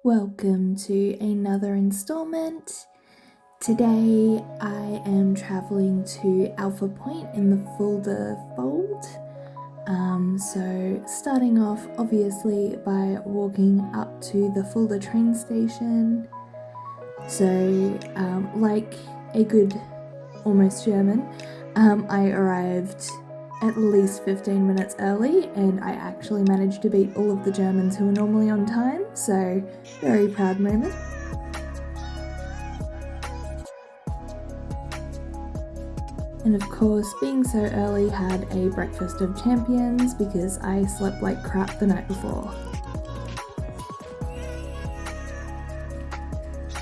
Welcome to another installment. Today I am traveling to Alpha Point in the Fulda Fold. So starting off obviously by walking up to the Fulda train station. So like a good almost German, I arrived at least 15 minutes early, and I actually managed to beat all of the Germans who are normally on time, so very proud moment. And of course, being so early, had a breakfast of champions because I slept like crap the night before.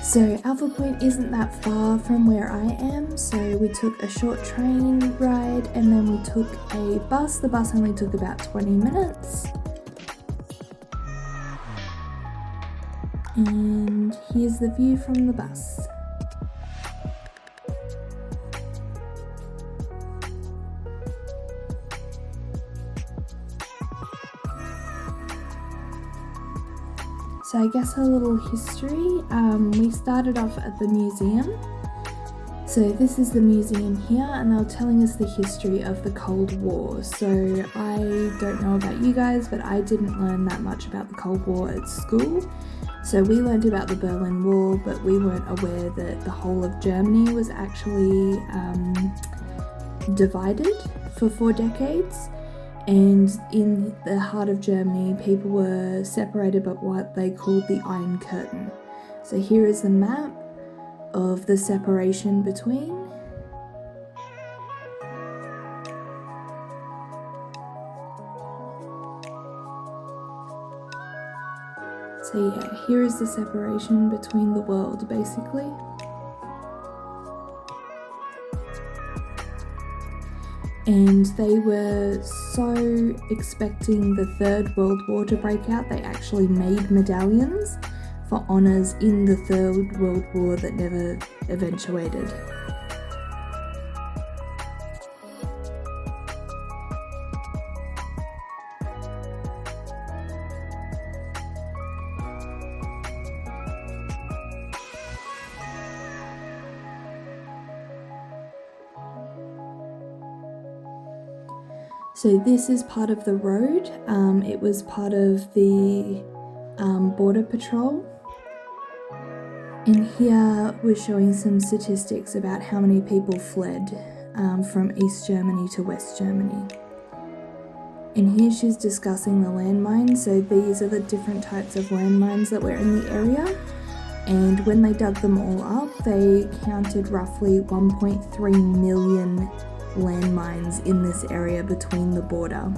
So Alpha Point isn't that far from where I am, so we took a short train ride and then we took a bus. The bus only took about 20 minutes. And here's the view from the bus. So I guess a little history. We started off at the museum. So this is the museum here, and they're telling us the history of the Cold War. So I don't know about you guys, but I didn't learn that much about the Cold War at school. So we learned about the Berlin Wall, but we weren't aware that the whole of Germany was actually divided for 4 decades. And in the heart of Germany, people were separated by what they called the Iron Curtain. So here is the map of the separation between. So yeah, here is the separation between the world, basically. And they were so expecting the Third World War to break out, they actually made medallions for honours in the Third World War that never eventuated. So this is part of the road. It was part of the border patrol. And here we're showing some statistics about how many people fled from East Germany to West Germany. And here she's discussing the landmines. So these are the different types of landmines that were in the area. And when they dug them all up, they counted roughly 1.3 million landmines in this area between the border.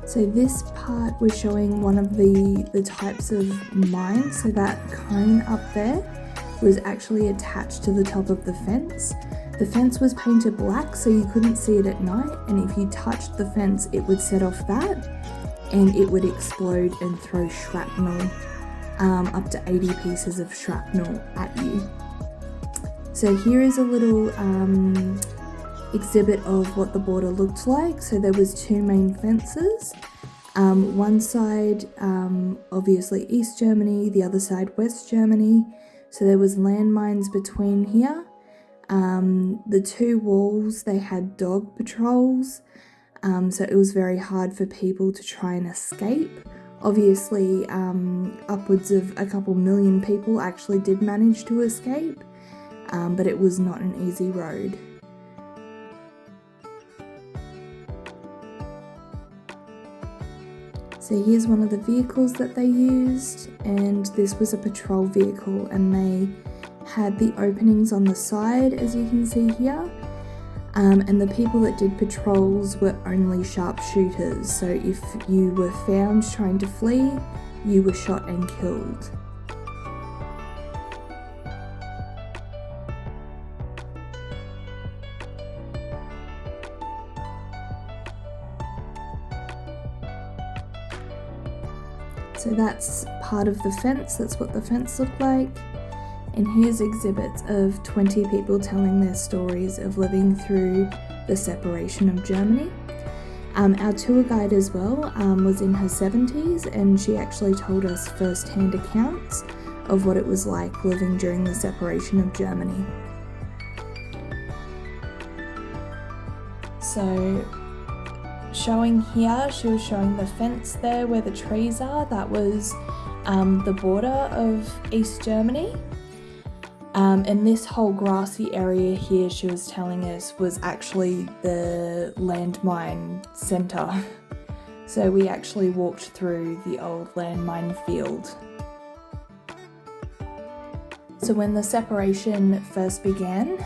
So this part was showing one of the types of mines. So that cone up there was actually attached to the top of the fence. The fence was painted black so you couldn't see it at night, and if you touched the fence it would set off that and it would explode and throw shrapnel, up to 80 pieces of shrapnel at you. So here is a little exhibit of what the border looked like. So there was 2 main fences. One side obviously East Germany, the other side West Germany. So there was landmines between here. The 2 walls, they had dog patrols, so it was very hard for people to try and escape. Obviously, upwards of a couple million people actually did manage to escape, but it was not an easy road. So here's one of the vehicles that they used, and this was a patrol vehicle, and they had the openings on the side, as you can see here, and the people that did patrols were only sharpshooters, so if you were found trying to flee, you were shot and killed. So that's part of the fence, that's what the fence looked like. And here's exhibits of 20 people telling their stories of living through the separation of Germany. Our tour guide as well was in her 70s, and she actually told us first-hand accounts of what it was like living during the separation of Germany. So showing here, she was showing the fence there where the trees are. That was the border of East Germany. And this whole grassy area here, she was telling us, was actually the landmine centre. So we actually walked through the old landmine field. So when the separation first began,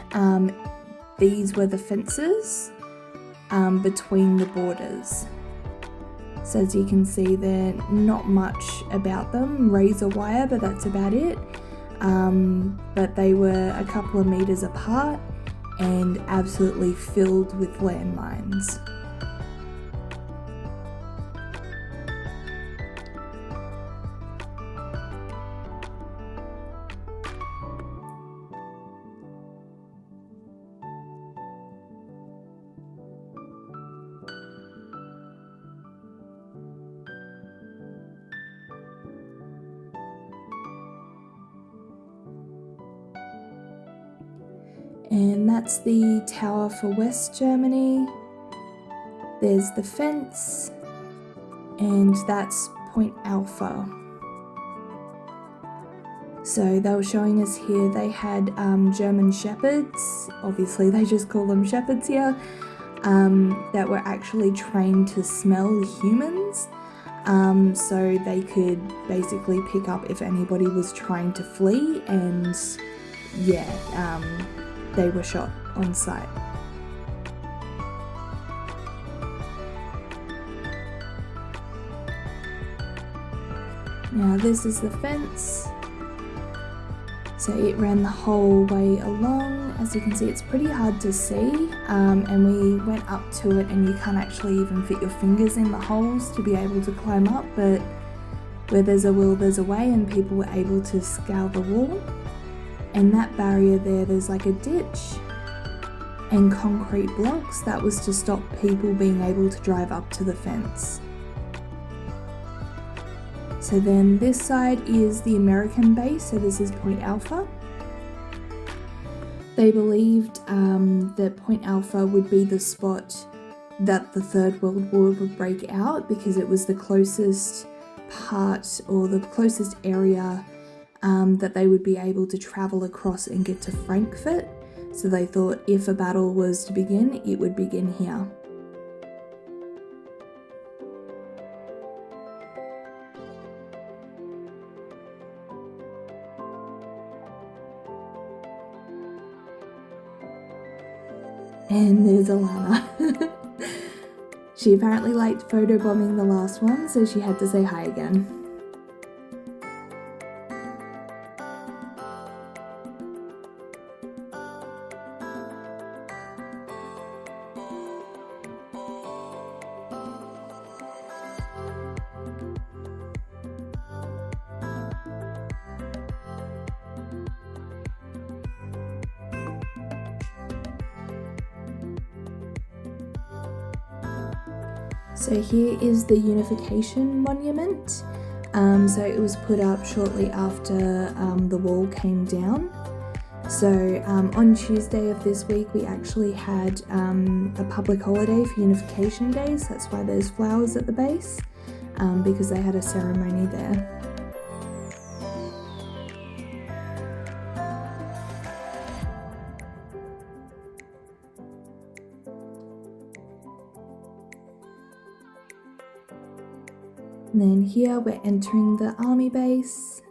these were the fences between the borders. So as you can see there, not much about them, razor wire, but that's about it. But they were a couple of meters apart and absolutely filled with landmines. And that's the tower for West Germany. There's the fence, and that's Point Alpha. So they were showing us here they had German shepherds, obviously they just call them shepherds here, that were actually trained to smell humans, so they could basically pick up if anybody was trying to flee, and they were shot on sight. Now this is the fence. So it ran the whole way along. As you can see, it's pretty hard to see, and we went up to it and you can't actually even fit your fingers in the holes to be able to climb up, but where there's a will, there's a way, and people were able to scale the wall. And that barrier there, there's like a ditch and concrete blocks. That was to stop people being able to drive up to the fence. So then this side is the American base, so this is Point Alpha. They believed that Point Alpha would be the spot that the Third World War would break out, because it was the closest part or the closest area that they would be able to travel across and get to Frankfurt. So they thought if a battle was to begin, it would begin here. And there's Alana. She apparently liked photobombing the last one, so she had to say hi again. So here is the Unification Monument. So it was put up shortly after the wall came down. So on Tuesday of this week we actually had a public holiday for Unification Day, so that's why there's flowers at the base, because they had a ceremony there. And then here we're entering the army base.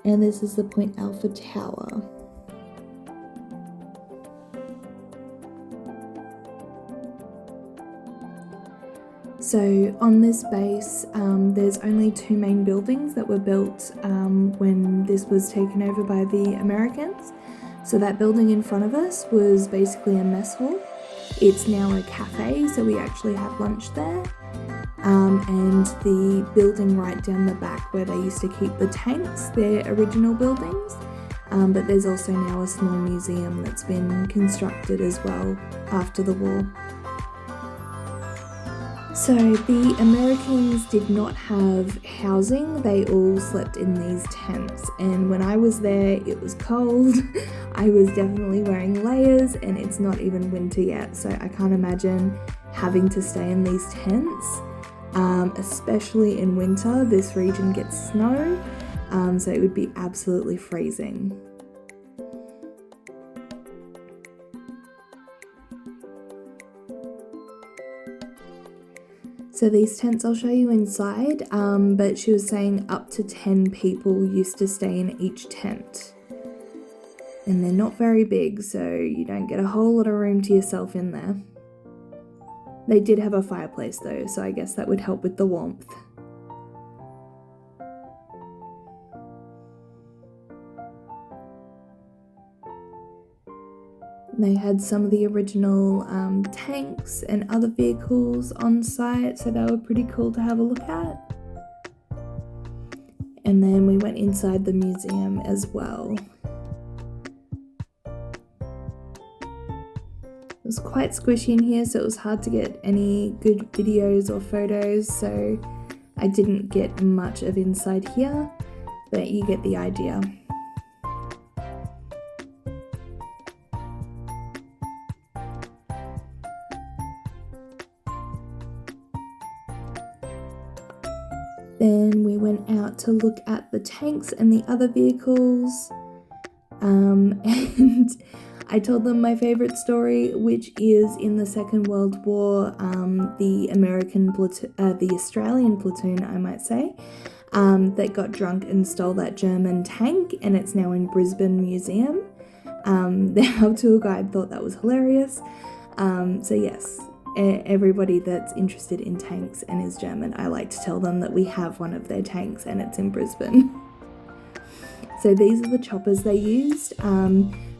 And this is the Point Alpha Tower. So on this base, there's only two main buildings that were built when this was taken over by the Americans. So that building in front of us was basically a mess hall. It's now a cafe, so we actually had lunch there. and the building right down the back where they used to keep the tanks, their original buildings. But there's also now a small museum that's been constructed as well after the war. So the Americans did not have housing, they all slept in these tents, and when I was there it was cold. I was definitely wearing layers and it's not even winter yet, so I can't imagine having to stay in these tents, especially in winter. This region gets snow, so it would be absolutely freezing. So these tents, I'll show you inside, but she was saying up to 10 people used to stay in each tent. And they're not very big, so you don't get a whole lot of room to yourself in there. They did have a fireplace though, so I guess that would help with the warmth. They had some of the original tanks and other vehicles on site, so they were pretty cool to have a look at. And then we went inside the museum as well. It was quite squishy in here, so it was hard to get any good videos or photos, so I didn't get much of inside here, but you get the idea. Then we went out to look at the tanks and the other vehicles, and I told them my favourite story, which is in the Second World War, the Australian platoon, I might say, that got drunk and stole that German tank, and it's now in Brisbane Museum. Our tour guide thought that was hilarious. So yes, everybody that's interested in tanks and is German, I like to tell them that we have one of their tanks and it's in Brisbane. So these are the choppers they used.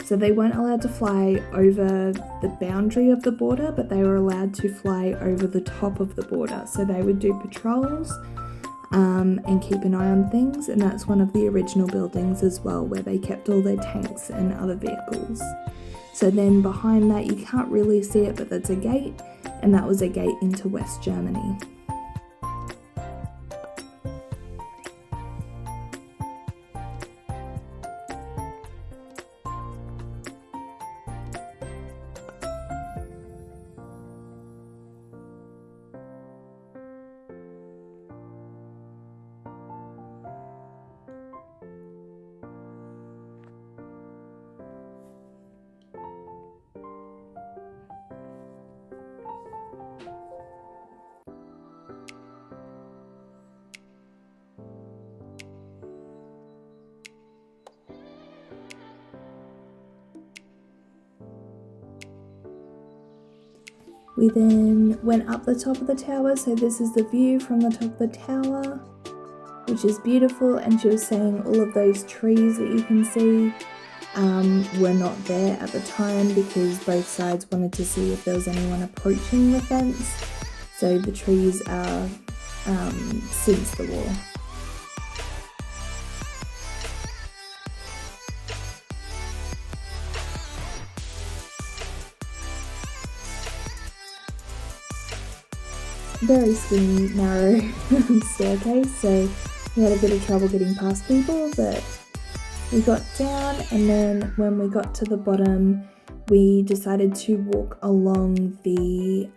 So they weren't allowed to fly over the boundary of the border, but they were allowed to fly over the top of the border. So they would do patrols and keep an eye on things, and that's one of the original buildings as well, where they kept all their tanks and other vehicles. So then behind that, you can't really see it, but that's a gate, and that was a gate into West Germany. We then went up the top of the tower, so this is the view from the top of the tower, which is beautiful, and she was saying all of those trees that you can see were not there at the time because both sides wanted to see if there was anyone approaching the fence, so the trees are since the war. Very skinny, narrow staircase, so we had a bit of trouble getting past people, but we got down, and then when we got to the bottom, we decided to walk along the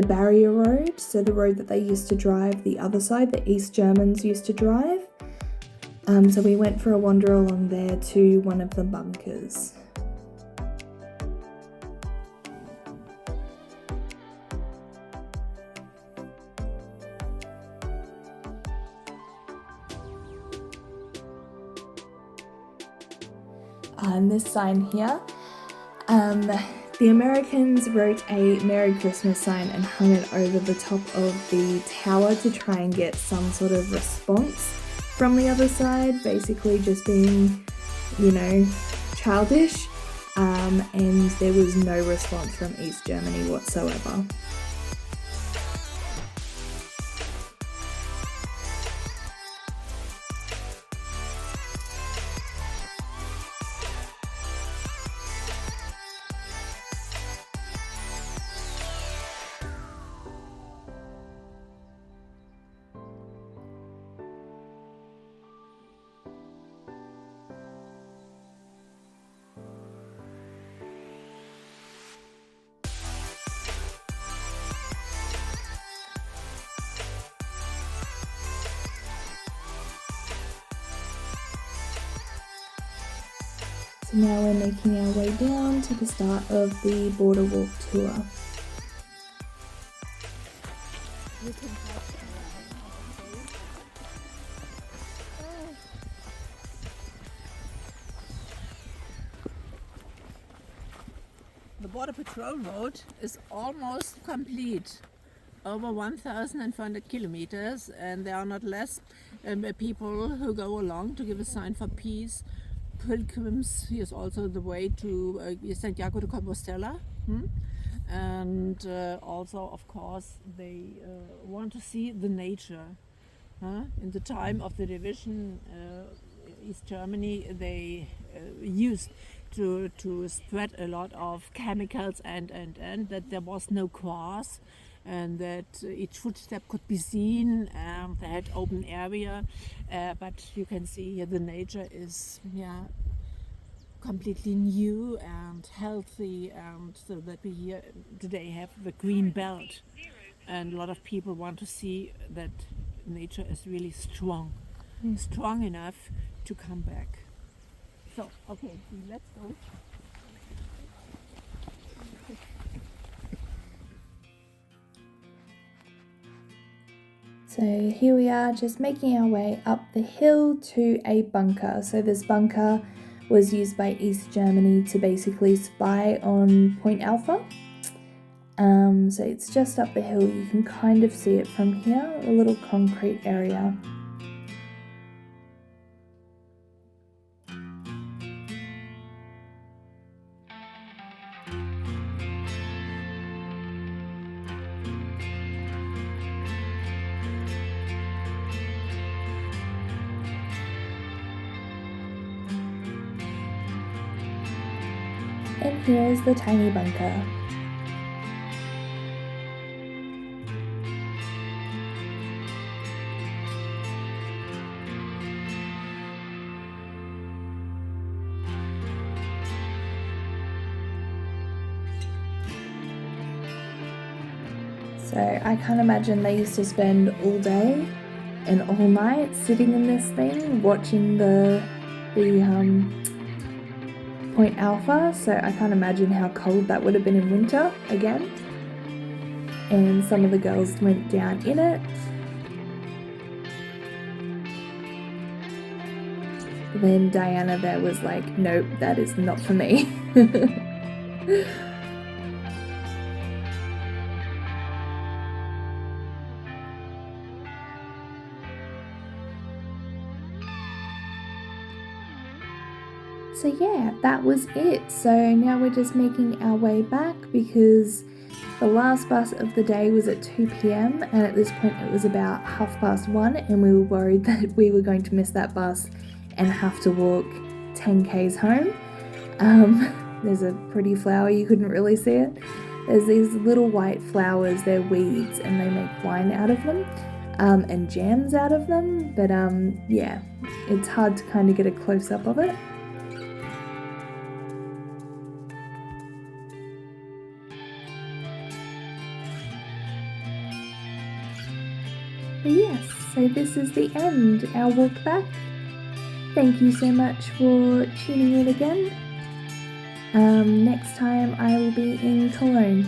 barrier road, so the road that they used to drive the other side, the East Germans used to drive. So we went for a wander along there to one of the bunkers. And this sign here, the Americans wrote a Merry Christmas sign and hung it over the top of the tower to try and get some sort of response from the other side, basically just being, you know, childish, and there was no response from East Germany whatsoever. Now we're making our way down to the start of the Border Walk tour. The Border Patrol Road is almost complete, over 1,400 kilometers, and there are not less people who go along to give a sign for peace. Pilgrims, here's also the way to Santiago de Compostela. And also, of course, they want to see the nature. In the time of the division, East Germany, they used to spread a lot of chemicals and that there was no cross, and that each footstep could be seen. They had open area, but you can see here the nature is completely new and healthy, and so that we here today have the green belt, and a lot of people want to see that nature is really strong enough to come back. So, okay, let's go. So here we are, just making our way up the hill to a bunker. So this bunker was used by East Germany to basically spy on Point Alpha. So it's just up the hill, you can kind of see it from here, a little concrete area. And here is the tiny bunker. So I can't imagine they used to spend all day and all night sitting in this thing watching the Point Alpha, so I can't imagine how cold that would have been in winter again. And some of the girls went down in it. Then Diana there was like, nope, that is not for me. So yeah, that was it. So now we're just making our way back because the last bus of the day was at 2 p.m. and at this point it was about 1:30 and we were worried that we were going to miss that bus and have to walk 10 k's home. There's a pretty flower, you couldn't really see it. There's these little white flowers, they're weeds and they make wine out of them and jams out of them, but yeah, it's hard to kind of get a close-up of it. But yes, so this is the end, our walk back. Thank you so much for tuning in again. Next time I will be in Cologne.